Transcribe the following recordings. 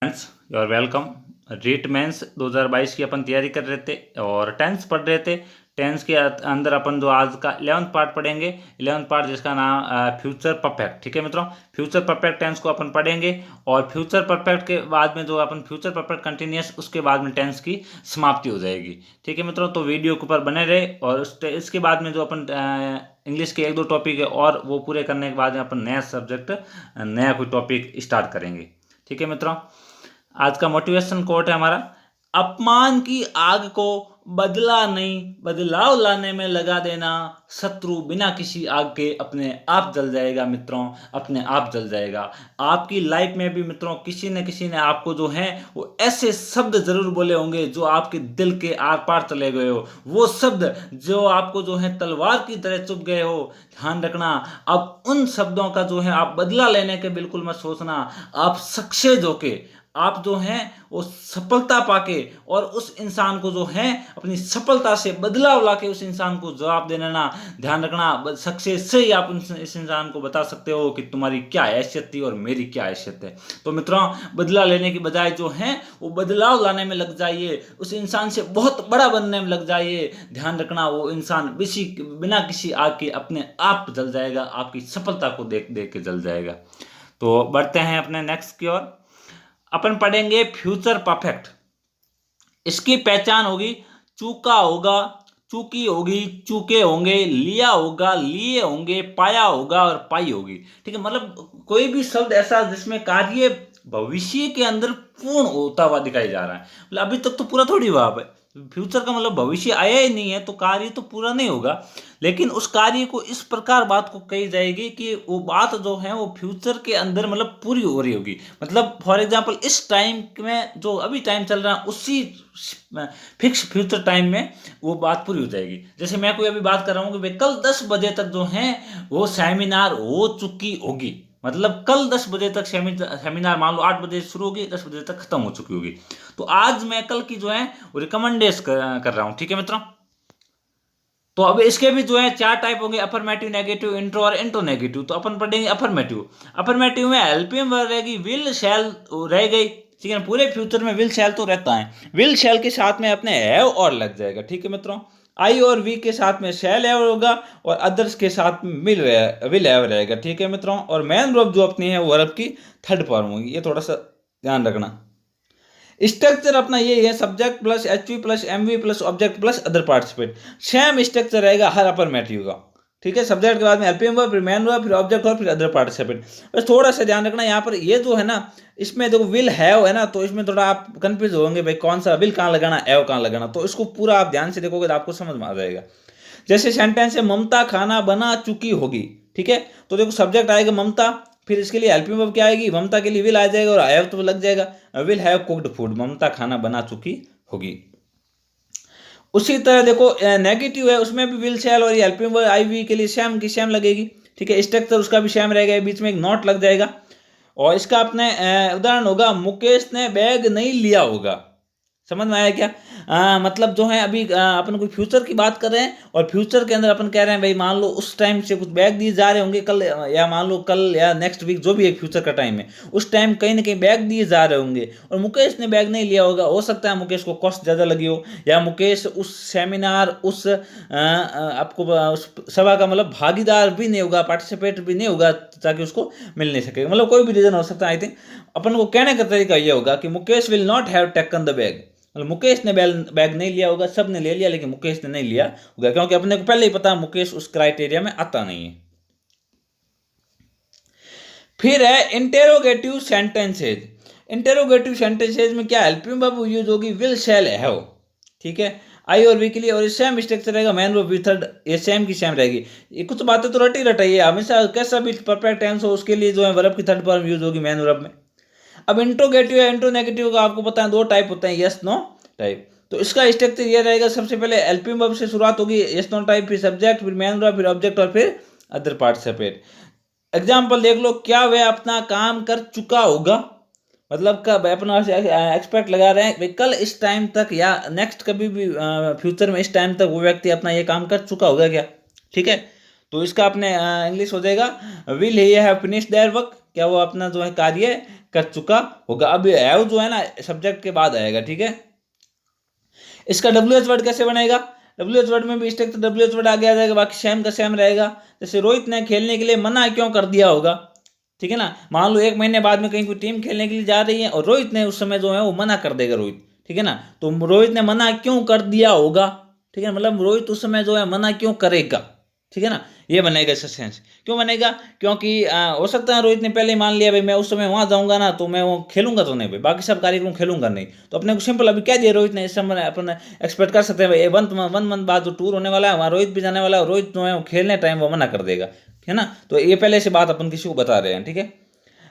Friends, you are welcome. REET mains 2022 की अपन तैयारी कर रहे थे और टेंस पढ़ रहे थे। टेंस के अंदर अपन जो आज का 11th पार्ट पढ़ेंगे, 11th पार्ट जिसका नाम फ्यूचर परफेक्ट। ठीक है मित्रों, फ्यूचर परफेक्ट टेंस को अपन पढ़ेंगे और फ्यूचर परफेक्ट के बाद में जो अपन फ्यूचर परफेक्ट कंटिन्यूअस, उसके बाद में टेंस की समाप्ति हो जाएगी। ठीक है मित्रों, तो वीडियो के ऊपर बने रहे और इसके बाद में जो अपन इंग्लिश के एक दो टॉपिक है और वो पूरे करने के बाद में अपन नया सब्जेक्ट, नया कोई टॉपिक स्टार्ट करेंगे। ठीक है मित्रों, आज का मोटिवेशन कोट है हमारा, अपमान की आग को बदला नहीं बदलाव लाने में लगा देना। शत्रु बिना किसी आग के अपने आप जल जाएगा मित्रों, अपने आप जल जाएगा। आपकी लाइफ में भी मित्रों किसी न किसी ने आपको जो है वो ऐसे शब्द जरूर बोले होंगे जो आपके दिल के आर पार चले गए हो, वो शब्द जो आपको जो है तलवार की तरह चुभ गए हो। ध्यान रखना, अब उन शब्दों का जो है आप बदला लेने के बिल्कुल मत सोचना। आप सक्सेस होके, आप जो हैं वो सफलता पाके और उस इंसान को जो है अपनी सफलता से बदलाव लाके उस इंसान को जवाब देना ना। ध्यान रखना, सक्सेस से ही आप इस इंसान को बता सकते हो कि तुम्हारी क्या हैसियत थी और मेरी क्या हैसियत है। तो मित्रों, बदला लेने की बजाय जो है वो बदलाव लाने में लग जाइए, उस इंसान से बहुत बड़ा बनने में लग जाइए। ध्यान रखना, वो इंसान बिना किसी आग के अपने आप जल जाएगा, आपकी सफलता को देख देख के जल जाएगा। तो बढ़ते हैं अपने नेक्स्ट की ओर। अपन पढ़ेंगे फ्यूचर परफेक्ट। इसकी पहचान होगी चूका होगा, चूकी होगी, चूके होंगे, लिया होगा, लिए होंगे, पाया होगा और पाई होगी। ठीक है, मतलब कोई भी शब्द ऐसा जिसमें कार्य भविष्य के अंदर पूर्ण होता हुआ दिखाई जा रहा है। मतलब अभी तक तो पूरा थोड़ी हुआ है, फ्यूचर का मतलब भविष्य आया ही नहीं है तो कार्य तो पूरा नहीं होगा। लेकिन उस कार्य को इस प्रकार बात को कही जाएगी कि वो बात जो है वो फ्यूचर के अंदर मतलब पूरी हो रही होगी। मतलब फॉर एग्जांपल इस टाइम में जो अभी टाइम चल रहा है उसी फिक्स फ्यूचर टाइम में वो बात पूरी हो जाएगी। जैसे मैं कोई अभी बात कर रहा हूँ कि भाई कल 10 बजे तक जो है वो सेमिनार हो चुकी होगी। मतलब कल 10 बजे तक सेमिनार मान लो 8 बजे शुरू होगी, 10 बजे तक खत्म हो चुकी होगी। तो आज मैं कल की जो है वो रिकमेंडेशन कर रहा हूँ। ठीक है मित्रों, तो अब इसके भी जो है 4 टाइप होंगे, अफर्मेटिव, नेगेटिव, इंट्रो और इंट्रो नेगेटिव। तो अपन पढ़ेंगे अफर्मेटिव। अफर्मेटिव में हेल्पिंग वर्ब रहेगी, विल शैल रह गई। ठीक है, पूरे फ्यूचर में विल शैल तो रहता है, विल शैल के साथ में अपने हैव और लग जाएगा। ठीक है मित्रों, आई और वी के साथ में शैल हैव होगा और अदर्स के साथ में विल हैव रहेगा। ठीक है मित्रों, और मेन वर्ब जो अपनी है वो वर्ब की थर्ड फॉर्म होगी, ये थोड़ा सा ध्यान रखना। स्ट्रक्चर अपना ये है, subject plus HV plus MV plus object plus other participate. Same structure रहेगा हर अफर्मेटिव का। ठीक है, सब्जेक्ट के बाद में हेल्पिंग वर्ब, फिर मेन वर्ब, फिर ऑब्जेक्ट और फिर अदर पार्टिसिपेट। बस थोड़ा सा ध्यान रखना यहाँ पर, ये जो है ना इसमें देखो विल हैव है ना, तो इसमें थोड़ा आप कंफ्यूज होंगे भाई कौन सा विल कहाँ लगाना, हैव कहाँ लगाना। तो इसको पूरा आप ध्यान से देखोगे तो आपको समझ में आ जाएगा। जैसे सेंटेंस है, ममता खाना बना चुकी होगी। ठीक है, तो देखो सब्जेक्ट आएगा ममता, फिर इसके लिए हेल्पिंग वर्ब क्या आएगी, ममता के लिए विल आ जाएगा और हैव तो लग जाएगा, विल हैव कुक्ड फूड, ममता खाना बना चुकी होगी। उसी तरह देखो नेगेटिव है, उसमें भी विल शैल और हेल्पिंग वर्ब आई वी के लिए सेम की सेम लगेगी। ठीक है, स्ट्रक्चर उसका भी सेम रहेगा, बीच में एक नोट लग जाएगा। और इसका अपने उदाहरण होगा, मुकेश ने बैग नहीं लिया होगा। समझ में आया क्या? मतलब जो है अभी अपन कोई फ्यूचर की बात कर रहे हैं और फ्यूचर के अंदर अपन कह रहे हैं भाई मान लो उस टाइम से कुछ बैग दिए जा रहे होंगे कल, या मान लो कल या नेक्स्ट वीक, जो भी एक फ्यूचर का टाइम है उस टाइम कहीं ना कहीं बैग दिए जा रहे होंगे और मुकेश ने बैग नहीं लिया होगा। हो सकता है मुकेश को कॉस्ट ज़्यादा लगी हो, या मुकेश उस सेमिनार उस आपको उस सभा का मतलब भागीदार भी नहीं होगा, पार्टिसिपेट भी नहीं होगा ताकि उसको मिल नहीं सकेगा। मतलब कोई भी रीज़न हो सकता है। आई थिंक अपन को कहने का तरीका ये होगा कि Mukesh will not have taken the bag. मतलब मुकेश ने बैग नहीं लिया होगा, सब ने ले लिया लेकिन मुकेश ने नहीं लिया होगा, क्योंकि अपने को पहले ही पता मुकेश उस क्राइटेरिया में आता नहीं है। फिर है इंटेरोगेटिव सेंटेंसेज। इंटेरोगेटिव सेंटेंसेज में क्या हेल्पिंग वर्ब यूज होगी, विल शैल हैव। ठीक है, आई और वी के लिए, और सेम स्ट्रक्चर रहेगा, मेन वर्ब विद थर्ड, ये सेम की सेम रहेगी। ये कुछ बातें तो रटी रटाइए, हमेशा कैसा भी परफेक्ट टेंस हो उसके लिए जो है वर्ब की थर्ड फॉर्म यूज होगी मेन वर्ब में। अब इंट्रोगेटिव या इंट्रोनेगेटिव का आपको पता है दो टाइप होते हैं, यस नो टाइप। तो इसका स्ट्रक्चर ये रहेगा, सबसे पहले हेल्पिंग वर्ब से शुरुआत होगी, यस नो टाइप, फिर सब्जेक्ट, फिर मेन वर्ब, फिर ऑब्जेक्ट और फिर अदर पार्टिसिपेट। एग्जाम्पल देख लो, क्या वह अपना काम कर चुका होगा, मतलब कब अपना एक्सपेक्ट लगा रहे हैं भाई कल इस टाइम तक या नेक्स्ट कभी भी फ्यूचर में इस टाइम तक वो व्यक्ति अपना ये काम कर चुका होगा क्या। ठीक है, तो इसका अपने इंग्लिश हो जाएगा, will he have finished their work, क्या वो अपना जो है कार्य कर चुका होगा। अब हैव जो है ना सब्जेक्ट के बाद आएगा, ठीक है। इसका WH वर्ड कैसे बनेगा? WH वर्ड में भी स्ट्रक्चर WH वर्ड आगे आ जाएगा, बाकी सेम का सेम रहेगा। जैसे रोहित ने खेलने के लिए मना क्यों कर दिया होगा, ठीक है ना। मान लो 1 महीने बाद में कहीं कोई टीम खेलने के लिए जा रही है और रोहित ने उस समय जो है वो मना कर देगा रोहित, ठीक है ना। तो रोहित ने मना क्यों कर दिया होगा, ठीक है, मतलब रोहित उस समय जो है मना क्यों करेगा, ठीक है ना। ये बनेगा इसका सेंस। क्यों बनेगा? क्योंकि हो सकता है रोहित ने पहले ही मान लिया भाई मैं उस समय वहां जाऊंगा ना तो मैं वो खेलूंगा तो नहीं भाई, बाकी सब कार्यक्रम खेलूंगा नहीं, तो अपने को सिंपल अभी कह दिया रोहित ने। इस समय अपन एक्सपेक्ट कर सकते हैं भाई 1 मंथ बाद जो टूर होने वाला है वहाँ रोहित भी जाने वाला है, रोहित जो है वो खेलने टाइम वो मना कर देगा, ठीक है ना। तो ये पहले से बात अपन किसी को बता रहे हैं, ठीक है।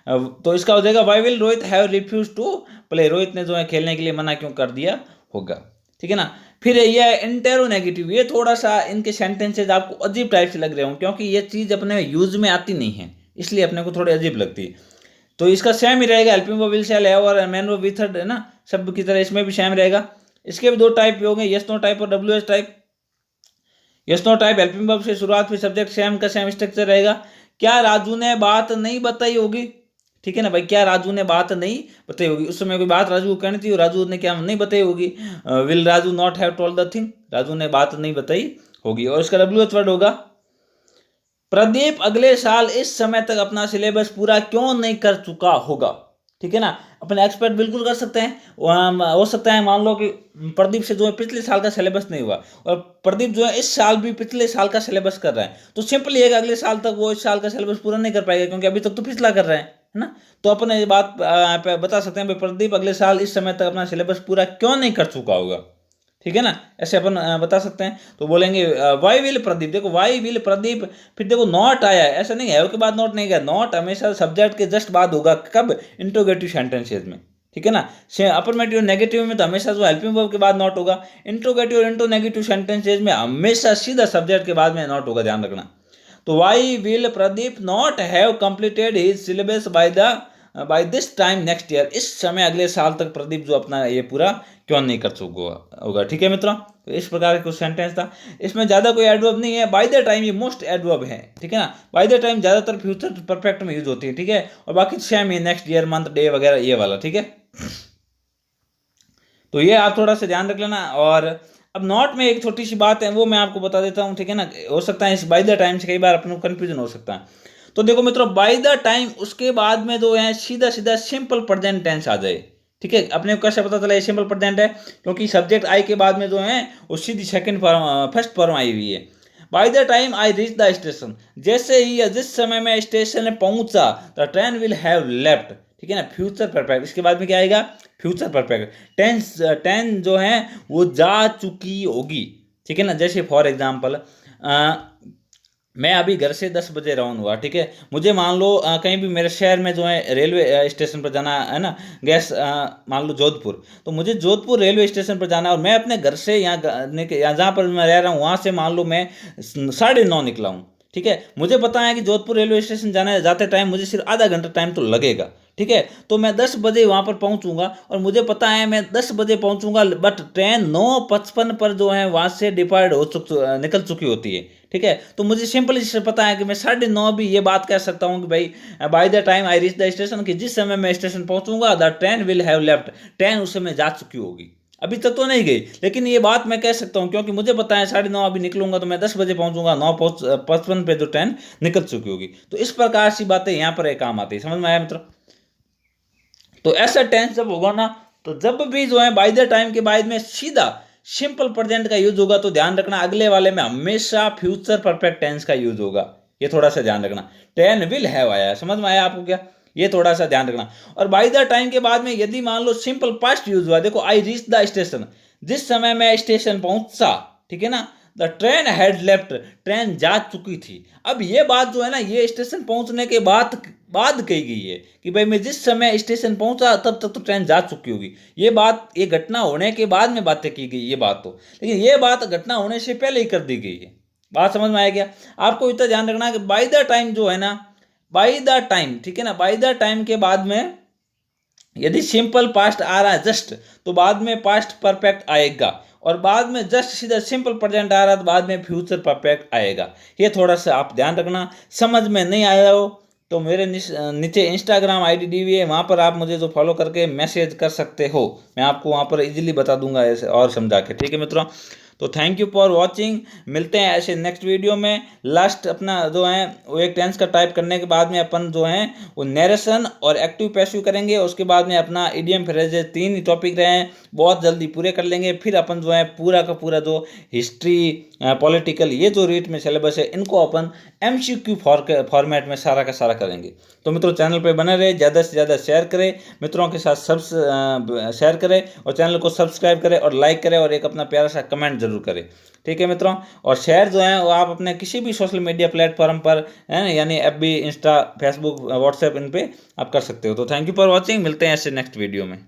तो इसका हो जाएगा why will Rohit have refuse to play, Rohit ने जो है खेलने के लिए मना क्यों कर दिया होगा, ठीक है ना। फिर ये इंटेरोनेगेटिव, ये थोड़ा सा इनके सेंटेंसेज आपको अजीब टाइप से लग रहे हों क्योंकि ये चीज़ अपने यूज में आती नहीं है, इसलिए अपने को थोड़ी अजीब लगती है। तो इसका सेम ही रहेगा, helping verb will shall have और मैन वर्ब विथर्ड, है ना, शब्द की तरह इसमें भी सेम रहेगा। इसके भी 2 टाइप हो गए, यस नो टाइप और WH type. Yes no type helping verb से शुरुआत, फिर सब्जेक्ट सेम का सेम स्ट्रक्चर रहेगा। क्या राजू ने बात नहीं बताई होगी, ठीक है ना भाई, क्या राजू ने बात नहीं बताई होगी, उस समय कोई बात राजू को कहनी थी, राजू ने क्या नहीं बताई होगी। Will Raju not have told the thing, Raju ने बात नहीं बताई होगी। और इसका WH वर्ड होगा प्रदीप अगले साल इस समय तक अपना सिलेबस पूरा क्यों नहीं कर चुका होगा, ठीक है ना। अपने एक्सपेक्ट बिल्कुल कर सकते हैं, हो सकता है मान लो कि प्रदीप से जो है पिछले साल का सिलेबस नहीं हुआ और प्रदीप जो है इस साल भी पिछले साल का सिलेबस कर रहा है, तो सिंपल ये है कि अगले साल तक वो इस साल का सिलेबस पूरा नहीं कर पाएगा क्योंकि अभी तक तो पिछला कर रहे हैं, है ना। तो अपन ये बात बता सकते हैं भाई प्रदीप अगले साल इस समय तक अपना सिलेबस पूरा क्यों नहीं कर चुका होगा, ठीक है ना। ऐसे अपन बता सकते हैं। तो बोलेंगे वाई विल प्रदीप, देखो वाई विल प्रदीप, फिर देखो नॉट आया है, ऐसा नहीं है के बाद नॉट नहीं गया, नॉट हमेशा सब्जेक्ट के जस्ट बाद होगा, कब? इंट्रोगेटिव सेंटेंसेज में, ठीक है ना। अफर्मेटिव नेगेटिव में तो हमेशा जो हेल्पिंग वर्ब के बाद नॉट होगा, इंट्रोगेटिव और इंट्रोनेगेटिव सेंटेंसेज में हमेशा सीधा सब्जेक्ट के बाद में नॉट होगा, ध्यान रखना। तो why will Pradeep not have completed his syllabus by this time next year, इस समय अगले साल तक प्रदीप जो अपना ये पूरा क्यों नहीं कर चुका होगा, ठीक है मित्रों। तो इस प्रकार का कुछ सेंटेंस था, इसमें ज़्यादा कोई एडवर्ब नहीं है। बाय द टाइम ये मोस्ट एडवर्ब है, ठीक है ना। बाय द टाइम ज़्यादातर फ्यूचर परफेक्ट में यूज होती है, ठीक है। और बाकी सेम ही नेक्स्ट ईयर, मंथ, डे वगैरह ये वाला, ठीक है। तो ये आप थोड़ा सा ध्यान रख लेना। और अब नॉट में एक छोटी सी बात है वो मैं आपको बता देता हूँ, ठीक है ना। हो सकता है इस बाय द टाइम से कई बार अपने को कन्फ्यूजन हो सकता है। तो देखो मित्रों बाय द टाइम उसके बाद में जो है सीधा सीधा सिंपल प्रेजेंट टेंस आ जाए, ठीक है। अपने को कैसे पता चला ये सिंपल प्रेजेंट है? क्योंकि सब्जेक्ट आई के बाद में जो है वो सीधी second form first form I हुई है। Bye the time I reach the station, जैसे ही या जिस समय मैं स्टेशन में पहुंचा, the train will have left, ठीक है ना। फ्यूचर परफेक्ट, इसके बाद में क्या आएगा? फ्यूचर परफेक्ट टेंस, टेन जो है वो जा चुकी होगी, ठीक है ना। जैसे फॉर एग्जाम्पल मैं अभी घर से 10 बजे रवाना हुआ, ठीक है। मुझे मान लो कहीं भी मेरे शहर में जो है रेलवे स्टेशन पर जाना है ना, गैस मान लो जोधपुर, तो मुझे जोधपुर रेलवे स्टेशन पर जाना है और मैं अपने घर से यहाँ जहाँ पर मैं रह रहा हूँ वहाँ से मान लो मैं 9:30 निकला हूँ, ठीक है। मुझे पता है कि जोधपुर रेलवे स्टेशन जाते टाइम मुझे सिर्फ आधा घंटा टाइम तो लगेगा, ठीक है। तो मैं 10 बजे वहाँ पर पहुँचूंगा और मुझे पता है मैं 10 बजे पहुँचूंगा, बट ट्रेन 9:55 पर जो है वहाँ से डिपार्ट निकल चुकी होती है, ठीक है। तो मुझे सिंपली से पता है कि मैं 9:30 भी ये बात कह सकता हूँ कि भाई by the time I reach the station, कि जिस समय मैं स्टेशन पहुँचूंगा the train will have left, train उस समय जा चुकी होगी। अभी तक तो नहीं गई लेकिन ये बात मैं कह सकता हूँ क्योंकि मुझे पता है 9:30 अभी निकलूंगा तो मैं 10 बजे पहुंचूंगा, 9:55 पे जो ट्रेन निकल चुकी होगी। तो इस प्रकार सी बातें यहाँ पर एक काम आती है, समझ में आया मित्रों। तो ऐसा टेंस जब होगा ना, तो जब भी जो है बाय द टाइम के बाद में सीधा सिंपल प्रेजेंट का यूज होगा तो ध्यान रखना अगले वाले में हमेशा फ्यूचर परफेक्ट टेंस का यूज होगा, ये थोड़ा सा ध्यान रखना। ट्रेन विल हैव आया, समझ में आया आपको क्या? ये थोड़ा सा ध्यान रखना। और बाय द टाइम के बाद में यदि मान लो सिंपल पास्ट यूज हुआ, देखो आई रीच द स्टेशन, जिस समय मैं स्टेशन पहुंचा, ठीक है ना, the train had left, train जा चुकी थी। अब ये बात जो है ना ये स्टेशन पहुंचने के बाद कही गई है कि भाई मैं जिस समय स्टेशन पहुंचा तब तक तो ट्रेन जा चुकी होगी। ये बात, ये घटना होने के बाद में बातें की गई ये बात तो, लेकिन ये बात घटना होने से पहले ही कर दी गई है। बात समझ में आया क्या? आपको इतना ध्यान रखना कि बाय द टाइम जो है ना, बाय द टाइम, ठीक है ना, बाय द टाइम के बाद में यदि सिंपल पास्ट आ रहा है जस्ट, तो बाद में पास्ट परफेक्ट आएगा, और बाद में जस्ट सीधा सिंपल प्रेजेंट आ रहा है तो बाद में फ्यूचर परफेक्ट आएगा। ये थोड़ा सा आप ध्यान रखना। समझ में नहीं आया हो तो मेरे नीचे इंस्टाग्राम आईडी दी हुई है, वहाँ पर आप मुझे जो फॉलो करके मैसेज कर सकते हो, मैं आपको वहाँ पर इजीली बता दूंगा ऐसे और समझा के। ठीक है मित्रों, तो थैंक यू फॉर वॉचिंग। मिलते हैं ऐसे नेक्स्ट वीडियो में। लास्ट अपना जो है वो एक टेंस का टाइप करने के बाद में अपन जो है वो नरेशन और एक्टिव पैसिव करेंगे, उसके बाद में अपना इडियम फ्रेजेस 3 ही टॉपिक रहे हैं, बहुत जल्दी पूरे कर लेंगे। फिर अपन जो है पूरा का पूरा जो हिस्ट्री पॉलिटिकल ये जो रीट में सिलेबस है इनको अपन MCQ फॉर्मेट में सारा का सारा करेंगे। तो मित्रों चैनल पे बने रहे, ज़्यादा से ज़्यादा शेयर करें, मित्रों के साथ सब शेयर करें और चैनल को सब्सक्राइब करें और लाइक करें और एक अपना प्यारा सा कमेंट जरूर करें। ठीक है मित्रों, और शेयर जो है वो आप अपने किसी भी सोशल मीडिया प्लेटफॉर्म पर है यानी FB, इंस्टा, फेसबुक, व्हाट्सएप इन पे आप कर सकते हो। तो थैंक यू फॉर वॉचिंग, मिलते हैं ऐसे नेक्स्ट वीडियो में।